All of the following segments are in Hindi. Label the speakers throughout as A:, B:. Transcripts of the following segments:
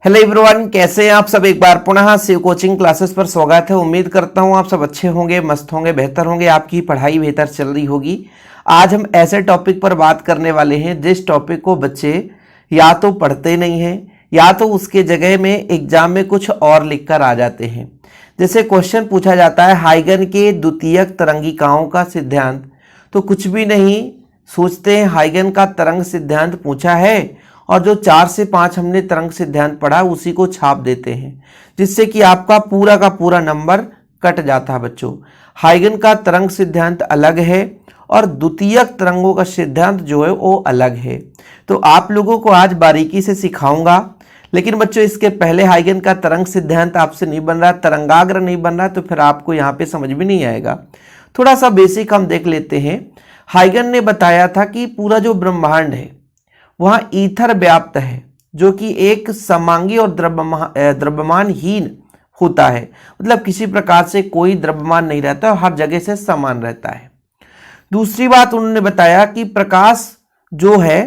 A: हेलो एवरीवन, कैसे हैं आप सब। एक बार पुनः शिव कोचिंग क्लासेस पर स्वागत है। उम्मीद करता हूं आप सब अच्छे होंगे, मस्त होंगे, बेहतर होंगे, आपकी पढ़ाई बेहतर चल रही होगी। आज हम ऐसे टॉपिक पर बात करने वाले हैं जिस टॉपिक को बच्चे या तो पढ़ते नहीं हैं या तो उसके जगह में एग्जाम में कुछ और लिखकर आ जाते हैं। जैसे क्वेश्चन पूछा जाता है हाइगन के द्वितीयक तरंगिकाओं का सिद्धांत, तो कुछ भी नहीं सोचते हैं हाइगन का तरंग सिद्धांत पूछा है और जो 4 से 5 हमने तरंग सिद्धांत पढ़ा उसी को छाप देते हैं, जिससे कि आपका पूरा का पूरा नंबर कट जाता है। बच्चों, हाइगन का तरंग सिद्धांत अलग है और द्वितीयक तरंगों का सिद्धांत जो है वो अलग है। तो आप लोगों को आज बारीकी से सिखाऊंगा, लेकिन बच्चों इसके पहले हाइगन का तरंग सिद्धांत आपसे नहीं बन रहा, तरंगाग्र नहीं बन रहा, तो फिर आपको यहाँ पे समझ भी नहीं आएगा। थोड़ा सा बेसिक हम देख लेते हैं। हाइगन ने बताया था कि पूरा जो ब्रह्मांड है वहाँ ईथर व्याप्त है, जो कि एक समांगी और द्रव्यमानहीन होता है। मतलब किसी प्रकार से कोई द्रव्यमान नहीं रहता और हर जगह से समान रहता है। दूसरी बात उन्होंने बताया कि प्रकाश जो है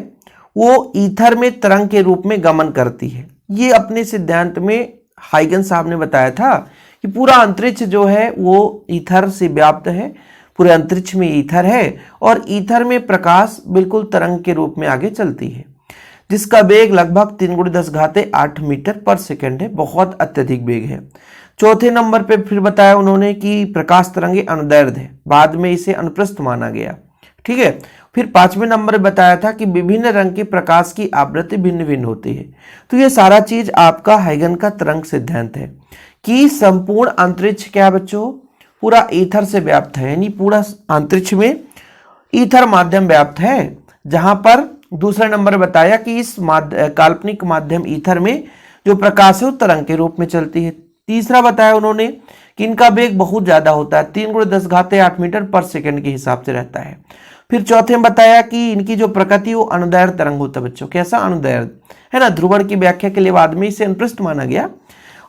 A: वो ईथर में तरंग के रूप में गमन करती है। ये अपने सिद्धांत में हाइगन साहब ने बताया था कि पूरा अंतरिक्ष जो है वो ईथर से व्याप्त है, पूरे अंतरिक्ष में ईथर है और ईथर में प्रकाश बिल्कुल तरंग के रूप में आगे चलती है, जिसका वेग लगभग 3×10⁸ मीटर पर सेकंड है। बहुत अत्यधिक वेग है। चौथे नंबर पे फिर बताया उन्होंने कि प्रकाश तरंगे अनुदैर्ध्य है, बाद में इसे अनुप्रस्थ माना गया। ठीक है। फिर 5वें नंबर बताया था कि विभिन्न रंग के प्रकाश की आवृत्ति भिन्न भिन्न होती है। तो ये सारा चीज आपका हाइगन का तरंग सिद्धांत है कि संपूर्ण अंतरिक्ष क्या बच्चों पूरा ईथर से व्याप्त है, यानी पूरा अंतरिक्ष में ईथर माध्यम व्याप्त है। जहां पर दूसरा नंबर बताया कि इस काल्पनिक माध्यम ईथर में जो प्रकाश है वो तरंग के रूप में चलती है। तीसरा बताया उन्होंने कि इनका वेग बहुत ज्यादा होता है, 3×10⁸ मीटर पर सेकंड के हिसाब से रहता है। फिर चौथे में बताया कि इनकी जो प्रकृति वो अनुदैर्ध्य तरंग होता है। बच्चों, कैसा अनुदैर्ध्य है ना, ध्रुवण की व्याख्या के लिए बाद में इसे अनुप्रस्थ माना गया।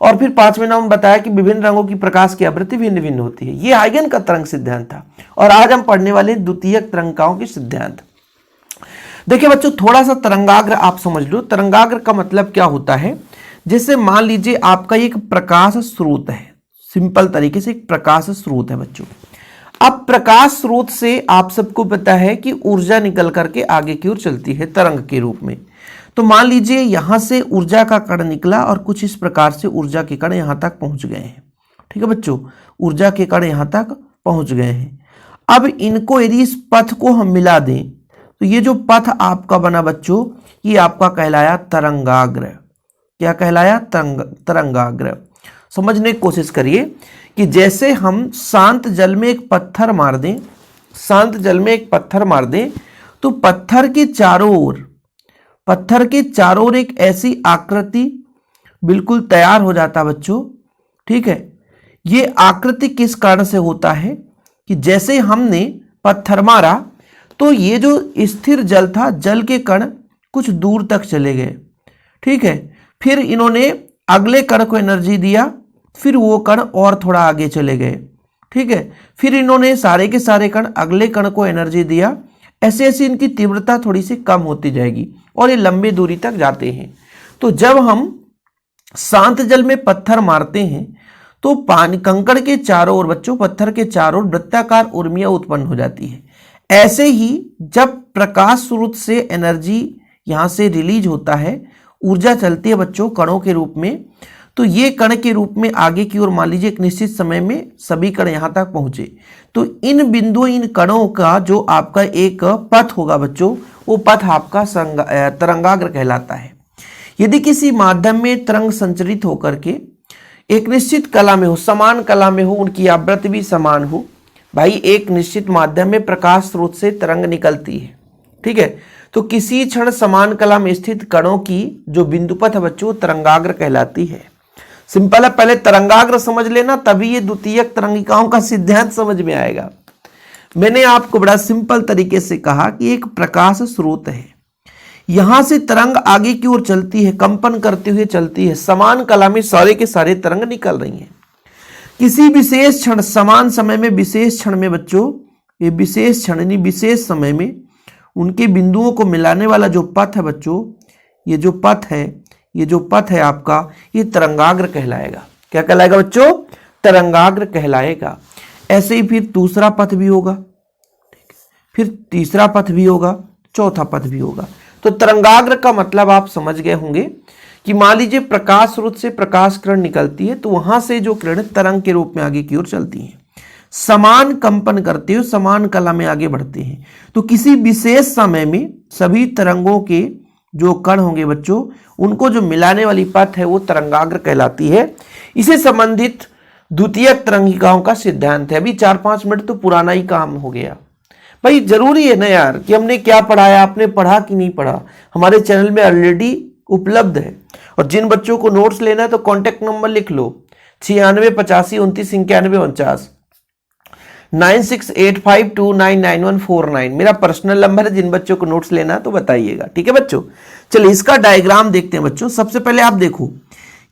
A: और फिर 5वें नंबर बताया कि विभिन्न रंगों की प्रकाश की आवृत्ति भिन्न भिन्न होती है। ये हाइगन का तरंग सिद्धांत था। और आज हम पढ़ने वाले द्वितीयक तरंगिकाओं के सिद्धांत। देखिए बच्चों, थोड़ा सा तरंगाग्र आप समझ लो। तरंगाग्र का मतलब क्या होता है, जैसे मान लीजिए आपका एक प्रकाश स्रोत है, सिंपल तरीके से एक प्रकाश स्रोत है बच्चों। अब प्रकाश स्रोत से आप सबको पता है कि ऊर्जा निकल करके आगे की ओर चलती है तरंग के रूप में। तो मान लीजिए यहां से ऊर्जा का कण निकला और कुछ इस प्रकार से ऊर्जा के कण यहां तक पहुंच गए हैं। ठीक है बच्चों, ऊर्जा के कण यहां तक पहुंच गए हैं। अब इनको यदि इस पथ को हम मिला दें तो ये जो पथ आपका बना बच्चों, ये आपका कहलाया तरंगाग्र। क्या कहलाया? तरंगाग्र। समझने की कोशिश करिए कि जैसे हम शांत जल में एक पत्थर मार दें, शांत जल में एक पत्थर मार दें तो पत्थर के चारों ओर एक ऐसी आकृति बिल्कुल तैयार हो जाता बच्चों। ठीक है। ये आकृति किस कारण से होता है कि जैसे हमने पत्थर मारा तो ये जो स्थिर जल था, जल के कण कुछ दूर तक चले गए। ठीक है। फिर इन्होंने अगले कण को एनर्जी दिया, फिर वो कण और थोड़ा आगे चले गए। ठीक है। फिर इन्होंने सारे के सारे कण अगले कण को एनर्जी दिया। ऐसे ऐसे इनकी तीव्रता थोड़ी सी कम होती जाएगी और ये लंबी दूरी तक जाते हैं। तो जब हम शांत जल में पत्थर मारते हैं तो पानी कंकड़ के चारों ओर बच्चों, पत्थर के चारों ओर वृत्ताकार उर्मियां उत्पन्न हो जाती है। ऐसे ही जब प्रकाश स्रोत से एनर्जी यहां से रिलीज होता है, ऊर्जा चलती है बच्चों कणों के रूप में, तो ये कण के रूप में आगे की ओर मान लीजिए एक निश्चित समय में सभी कण यहां तक पहुंचे, तो इन बिंदुओं, इन कणों का जो आपका एक पथ होगा बच्चों, वो पथ आपका तरंगाग्र कहलाता है। यदि किसी माध्यम में तरंग संचरित होकर के एक निश्चित कला में हो, समान कला में हो, उनकी आवृत्ति भी समान हो। भाई, एक निश्चित माध्यम में प्रकाश स्रोत से तरंग निकलती है। ठीक है। तो किसी क्षण समान कला में स्थित कणों की जो बिंदुपथ है बच्चों, तरंगाग्र कहलाती है। सिंपल है, पहले तरंगाग्र समझ लेना, तभी ये द्वितीयक तरंगिकाओं का सिद्धांत समझ में आएगा। मैंने आपको बड़ा सिंपल तरीके से कहा कि एक प्रकाश स्रोत है, यहां से तरंग आगे की ओर चलती है, कंपन करते हुए चलती है, समान कला में सारे के सारे तरंग निकल रही हैं। किसी विशेष क्षण, समान समय में, विशेष क्षण में बच्चों, ये विशेष क्षण यानी विशेष समय में उनके बिंदुओं को मिलाने वाला जो पथ है बच्चों, ये जो पथ है ये जो पथ है आपका ये तरंगाग्र कहलाएगा। क्या कहलाएगा बच्चों? तरंगाग्र कहलाएगा। ऐसे ही फिर दूसरा पथ भी होगा, फिर तीसरा पथ भी होगा, चौथा पथ भी होगा। तो तरंगाग्र का मतलब आप समझ गए होंगे कि मान लीजिए प्रकाश स्रोत से प्रकाश किरण निकलती है तो वहां से जो किरण तरंग के रूप में आगे की ओर चलती हैं, समान कंपन करते हुए समान कला में आगे बढ़ते हैं। तो किसी विशेष समय में सभी तरंगों के जो कण होंगे बच्चों, उनको जो मिलाने वाली पथ है वो तरंगाग्र कहलाती है। इसे संबंधित द्वितीयक तरंगिकाओं का सिद्धांत है। अभी 4-5 मिनट तो पुराना ही काम हो गया भाई। जरूरी है ना यार कि हमने क्या पढ़ाया, आपने पढ़ा कि नहीं पढ़ा, हमारे चैनल में ऑलरेडी उपलब्ध है। और जिन बच्चों को नोट्स लेना है तो कॉन्टेक्ट नंबर लिख लो 9685299149, 9685299149 मेरा पर्सनल नंबर है। जिन बच्चों को नोट्स लेना है तो बताइएगा, ठीक है बच्चों। चलिए इसका डायग्राम देखते हैं बच्चों। सबसे पहले आप देखो,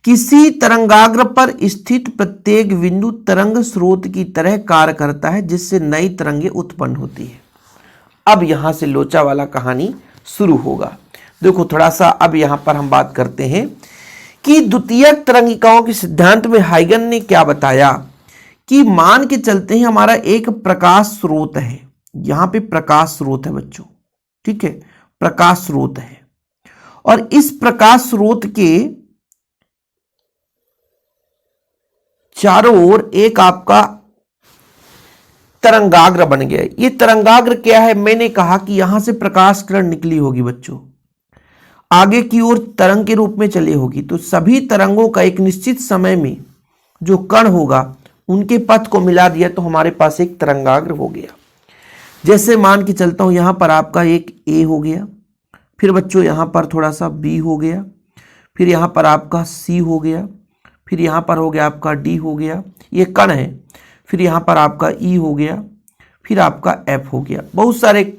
A: किसी तरंगाग्र पर स्थित प्रत्येक बिंदु तरंग स्रोत की तरह कार्य करता है जिससे नई तरंगें उत्पन्न होती है। अब यहां से लोचा वाला कहानी शुरू होगा। देखो थोड़ा सा अब यहां पर हम बात करते हैं कि द्वितीयक तरंगिकाओं के सिद्धांत में हाइगन ने क्या बताया कि मान के चलते हैं हमारा एक प्रकाश स्रोत है, यहां पे प्रकाश स्रोत है बच्चों, ठीक है, प्रकाश स्रोत है। और इस प्रकाश स्रोत के चारों ओर एक आपका तरंगाग्र बन गया। ये तरंगाग्र क्या है? मैंने कहा कि यहां से प्रकाश किरण निकली होगी बच्चों, आगे की ओर तरंग के रूप में चली होगी। तो सभी तरंगों का एक निश्चित समय में जो कण होगा उनके पथ को मिला दिया तो हमारे पास एक तरंगाग्र हो गया। जैसे मान के चलता हूं यहां पर आपका एक ए हो गया, फिर बच्चों यहां पर थोड़ा सा बी हो गया, फिर यहां पर आपका सी हो गया, फिर यहां पर हो गया आपका डी हो गया, ये कण है। फिर यहां पर आपका ई हो गया, फिर आपका एफ हो गया। बहुत सारे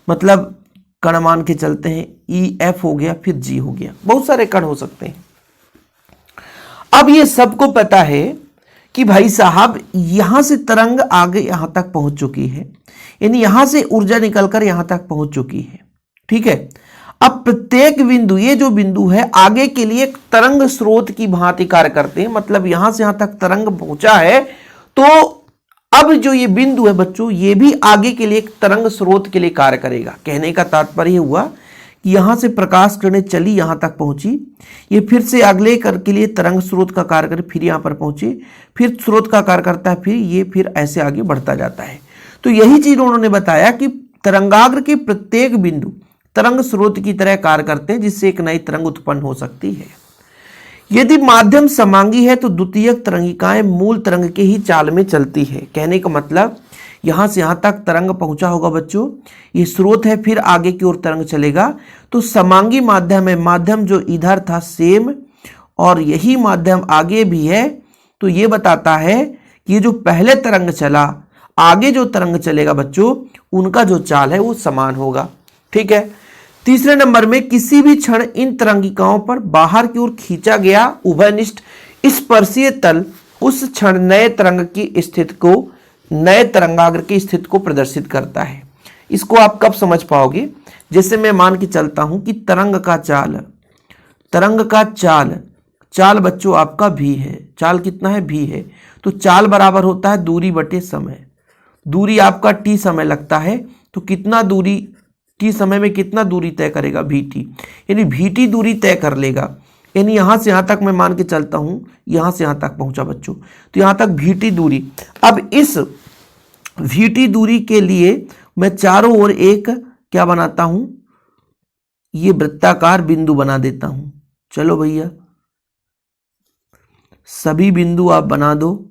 A: मतलब कण मान के चलते हैं, ई एफ हो गया, फिर जी हो गया, बहुत सारे कण हो सकते हैं। अब ये सबको पता है कि भाई साहब यहां से तरंग आगे यहां तक पहुंच चुकी है, यानी यहां से ऊर्जा निकलकर यहां तक पहुंच चुकी है, ठीक है। अब प्रत्येक बिंदु, ये जो बिंदु है आगे के लिए एक तरंग स्रोत की भांति कार्य करते हैं। मतलब यहां से यहां तक तरंग पहुंचा है तो अब जो ये बिंदु है बच्चों, ये भी आगे के लिए एक तरंग स्रोत के लिए कार्य करेगा। कहने का तात्पर्य हुआ कि यहां से प्रकाश किरणें चली, यहां तक पहुंची, ये फिर से अगले कर के लिए तरंग स्रोत का कार्य करे, फिर यहां पर पहुंचे, फिर स्रोत का कार्य करता है, फिर ये फिर ऐसे आगे बढ़ता जाता है। तो यही चीज उन्होंने बताया कि तरंगाग्र के प्रत्येक बिंदु तरंग स्रोत की तरह कार्य करते हैं जिससे एक नई तरंग उत्पन्न हो सकती है। यदि माध्यम समांगी है तो द्वितीयक तरंगिकाएं मूल तरंग के ही चाल में चलती है। कहने का मतलब यहां से यहां तक तरंग पहुंचा होगा बच्चों, ये स्रोत है, फिर आगे की ओर तरंग चलेगा तो समांगी माध्यम है। माध्यम जो इधर था सेम और यही माध्यम आगे भी है, तो ये बताता है कि ये जो पहले तरंग चला, आगे जो तरंग चलेगा बच्चों, उनका जो चाल है वो समान होगा, ठीक है। तीसरे नंबर में किसी भी क्षण इन तरंगिकाओं पर बाहर की ओर खींचा गया उभयनिष्ठ स्पर्शीय तल उस क्षण नए तरंग की स्थिति को, नए तरंगाग्र की स्थिति को प्रदर्शित करता है। इसको आप कब समझ पाओगे? जैसे मैं मान के चलता हूं कि तरंग का चाल बच्चों आपका भी है। चाल कितना है? भी है। तो चाल बराबर होता है दूरी बटे समय। दूरी आपका टी समय लगता है, तो कितना दूरी टी समय में कितना दूरी तय करेगा? वीटी, यानी वीटी दूरी तय कर लेगा। यानी यहां से यहां तक मैं मान के चलता हूं, यहां से यहां तक पहुंचा बच्चों, तो यहां तक वीटी दूरी। अब इस वीटी दूरी के लिए मैं चारों ओर एक क्या बनाता हूं? ये वृत्ताकार बिंदु बना देता हूं। चलो भैया सभी बिंदु आप बना दो।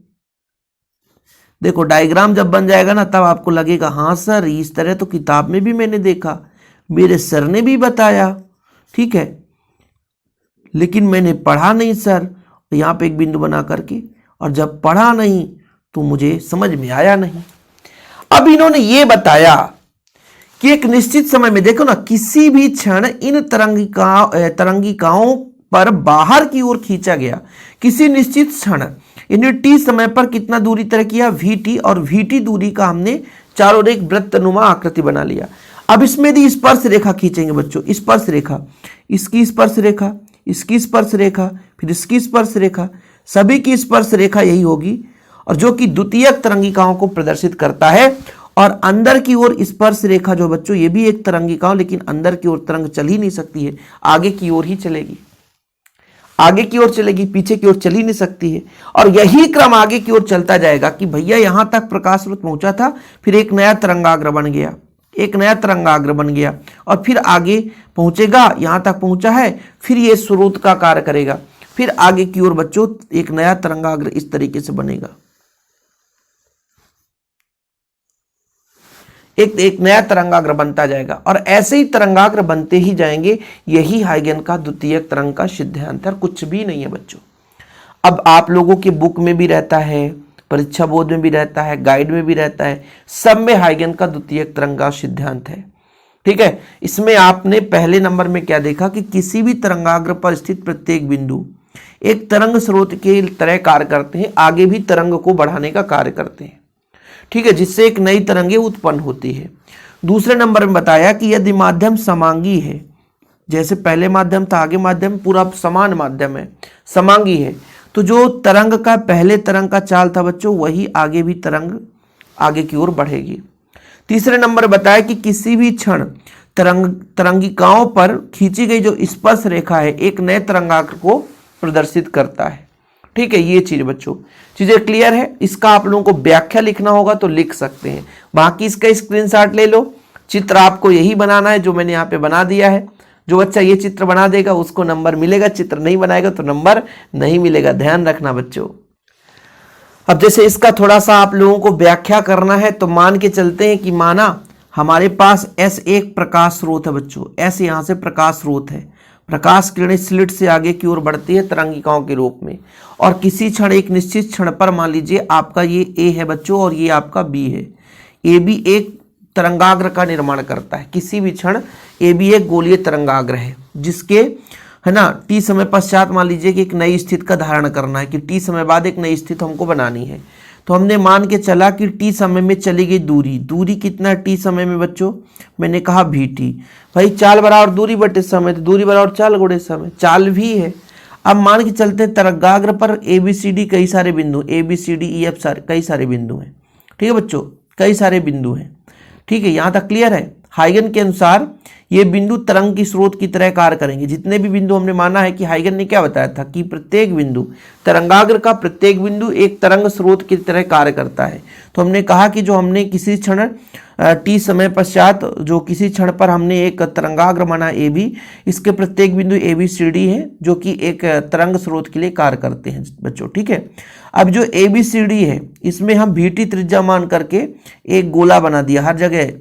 A: देखो डायग्राम जब बन जाएगा ना तब आपको लगेगा हाँ सर इस तरह तो किताब में भी मैंने देखा, मेरे सर ने भी बताया, ठीक है, लेकिन मैंने पढ़ा नहीं सर, यहाँ पे एक बिंदु बना करके, और जब पढ़ा नहीं तो मुझे समझ में आया नहीं। अब इन्होंने ये बताया कि एक निश्चित समय में देखो ना, किसी भी क्षण इन तरंगिकाओं पर बाहर की ओर खींचा गया किसी निश्चित क्षण, यानी टी समय पर कितना दूरी तय किया? वीटी, और वीटी दूरी का हमने चारों ओर एक वृत्तनुमा आकृति बना लिया। अब इसमें यदि स्पर्श रेखा खींचेंगे बच्चों, स्पर्श रेखा, इसकी स्पर्श रेखा, इसकी स्पर्श रेखा, फिर इसकी स्पर्श रेखा, सभी की स्पर्श रेखा यही होगी, और जो कि द्वितीयक तरंगिकाओं को प्रदर्शित करता है। और अंदर की ओर स्पर्श रेखा जो बच्चों, ये भी एक तरंगिका, लेकिन अंदर की ओर तरंग चल ही नहीं सकती है, आगे की ओर ही चलेगी, आगे की ओर चलेगी, पीछे की ओर चल ही नहीं सकती है। और यही क्रम आगे की ओर चलता जाएगा कि भैया यहां तक प्रकाश स्रोत पहुंचा था, फिर एक नया तरंगाग्र बन गया, एक नया तरंगाग्र बन गया, और फिर आगे पहुंचेगा, यहां तक पहुंचा है, फिर ये स्रोत का कार्य करेगा, फिर आगे की ओर बच्चों एक नया तरंगाग्र इस तरीके से बनेगा, एक नया तरंगाग्र बनता जाएगा। और ऐसे ही तरंगाग्र बनते ही जाएंगे। यही हाइगन का द्वितीयक तरंग का सिद्धांत है, कुछ भी नहीं है बच्चों। अब आप लोगों के बुक में भी रहता है, परीक्षा बोर्ड में भी रहता है, गाइड में भी रहता है, सब में हाइगन का द्वितीयक तरंग का सिद्धांत है। ठीक है, इसमें आपने पहले नंबर में क्या देखा कि किसी भी तरंगाग्र पर स्थित प्रत्येक बिंदु एक तरंग स्रोत के तरह कार्य करते हैं, आगे भी तरंग को बढ़ाने का कार्य करते हैं। ठीक है, जिससे एक नई तरंगे उत्पन्न होती है। दूसरे नंबर में बताया कि यदि माध्यम समांगी है, जैसे पहले माध्यम था, आगे माध्यम पूरा समान माध्यम है, समांगी है, तो जो तरंग का पहले तरंग का चाल था बच्चों, वही आगे भी तरंग आगे की ओर बढ़ेगी। तीसरे नंबर बताया कि किसी भी क्षण तरंगिकाओं पर खींची गई जो स्पर्श रेखा है एक नए तरंगाग्र को प्रदर्शित करता है। ठीक है, ये चीज बच्चों, चीजें क्लियर है। इसका आप लोगों को व्याख्या लिखना होगा तो लिख सकते हैं, बाकी इसका स्क्रीनशॉट ले लो। चित्र आपको यही बनाना है जो मैंने यहाँ पे बना दिया है। जो बच्चा ये चित्र बना देगा उसको नंबर मिलेगा, चित्र नहीं बनाएगा तो नंबर नहीं मिलेगा, ध्यान रखना बच्चों। अब जैसे इसका थोड़ा सा आप लोगों को व्याख्या करना है तो मान के चलते हैं कि माना हमारे पास S एक प्रकाश स्रोत है बच्चों, S यहाँ से प्रकाश स्रोत है, प्रकाश किरणें स्लिट से आगे की ओर बढ़ती है तरंगिकाओं के रूप में, और किसी क्षण एक निश्चित क्षण पर मान लीजिए आपका ये A है बच्चों और ये आपका B है, AB एक तरंगाग्र का निर्माण करता है। किसी भी क्षण AB एक गोलीय तरंगाग्र है जिसके है ना T समय पश्चात मान लीजिए कि एक नई स्थिति का धारण करना है, कि T समय बाद एक नई स्थिति हमको बनानी है। तो हमने मान के चला कि T समय में चली गई दूरी कितना है T समय में बच्चों, मैंने कहा VT, भाई चाल बराबर दूरी बटे समय, तो दूरी बराबर चाल गुणे समय, चाल भी है। अब मान के चलते हैं तरंगाग्र पर ABCD कई सारे बिंदु, ABCDEF कई सारे बिंदु हैं। ठीक है बच्चों, कई सारे बिंदु हैं। ठीक है, यहाँ तक क्लियर है। हाइगन के अनुसार ये बिंदु तरंग की स्रोत की तरह कार्य करेंगे। जितने भी बिंदु हमने माना है कि हाइगन ने क्या बताया था कि प्रत्येक बिंदु, तरंगाग्र का प्रत्येक बिंदु एक तरंग स्रोत की तरह कार्य करता है। तो हमने कहा कि जो हमने किसी क्षण T समय पश्चात जो किसी क्षण पर हमने एक तरंगाग्र माना AB, इसके प्रत्येक बिंदु ABCD है जो कि एक तरंग स्रोत के लिए कार्य करते हैं बच्चों। ठीक है, अब जो ABCD है इसमें हम VT त्रिज्या मान करके एक गोला बना दिया, हर जगह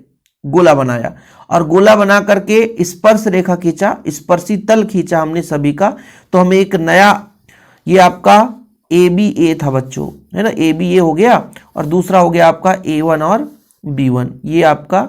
A: गोला बनाया, और गोला बना करके स्पर्श रेखा खींचा, स्पर्शी तल खींचा हमने सभी का, तो हमें एक नया, ये आपका ABA था बच्चों, है ना, ABA हो गया, और दूसरा हो गया आपका A1 और B1, ये आपका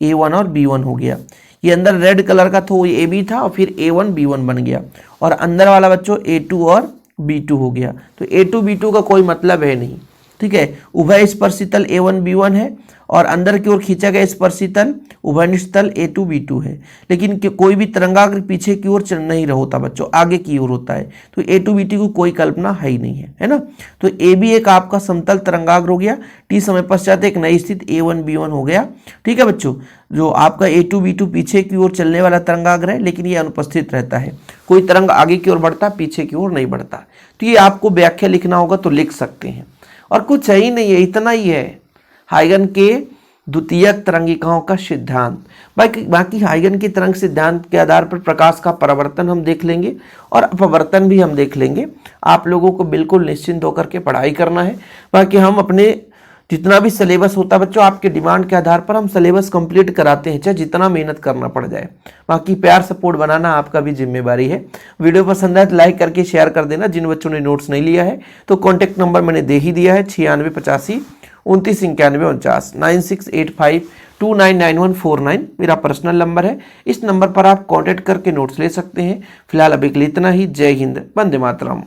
A: A1 और B1 हो गया। ये अंदर रेड कलर का था वो AB था, और फिर A1 B1 बन गया, और अंदर वाला बच्चों A2 और B2 हो गया। तो A2 B2 का कोई मतलब है नहीं। ठीक है, उभय स्पर्शी तल A1 B1 है, और अंदर की ओर खींचा गया स्पर्शी तल उभयनिष्ठ तल A2 B2 है, लेकिन कोई भी तरंगाग्र पीछे की ओर नहीं होता बच्चों, आगे की ओर होता है। तो A2 B2 को कोई कल्पना है ही नहीं है, है ना। तो AB एक आपका समतल तरंगाग्र हो गया, T समय पश्चात एक नई स्थिति A1 B1 हो गया। ठीक है बच्चों, जो आपका A2 B2 पीछे की ओर चलने वाला तरंगाग्र है, लेकिन ये अनुपस्थित रहता है, कोई तरंग आगे की ओर बढ़ता, पीछे की ओर नहीं बढ़ता। तो ये आपको व्याख्या लिखना होगा तो लिख सकते हैं, और कुछ है ही नहीं है, इतना ही है हाइगन के द्वितीयक तरंगिकाओं का सिद्धांत। बाकी हाइगन के तरंग सिद्धांत के आधार पर प्रकाश का परावर्तन हम देख लेंगे और अपवर्तन भी हम देख लेंगे। आप लोगों को बिल्कुल निश्चिंत होकर के पढ़ाई करना है। बाकी हम अपने जितना भी सिलेबस होता है बच्चों, आपके डिमांड के आधार पर हम सिलेबस कंप्लीट कराते हैं, चाहे जितना मेहनत करना पड़ जाए। बाकी प्यार सपोर्ट बनाना आपका भी जिम्मेवारी है। वीडियो पसंद आए तो लाइक करके शेयर कर देना। जिन बच्चों ने नोट्स नहीं लिया है तो कॉन्टैक्ट नंबर मैंने दे ही दिया है, 9685 29 91 49 9685299149 मेरा पर्सनल नंबर है। इस नंबर पर आप कॉन्टैक्ट करके नोट्स ले सकते हैं। फिलहाल अभी के लिए इतना ही। जय हिंद, वंदे मातरम।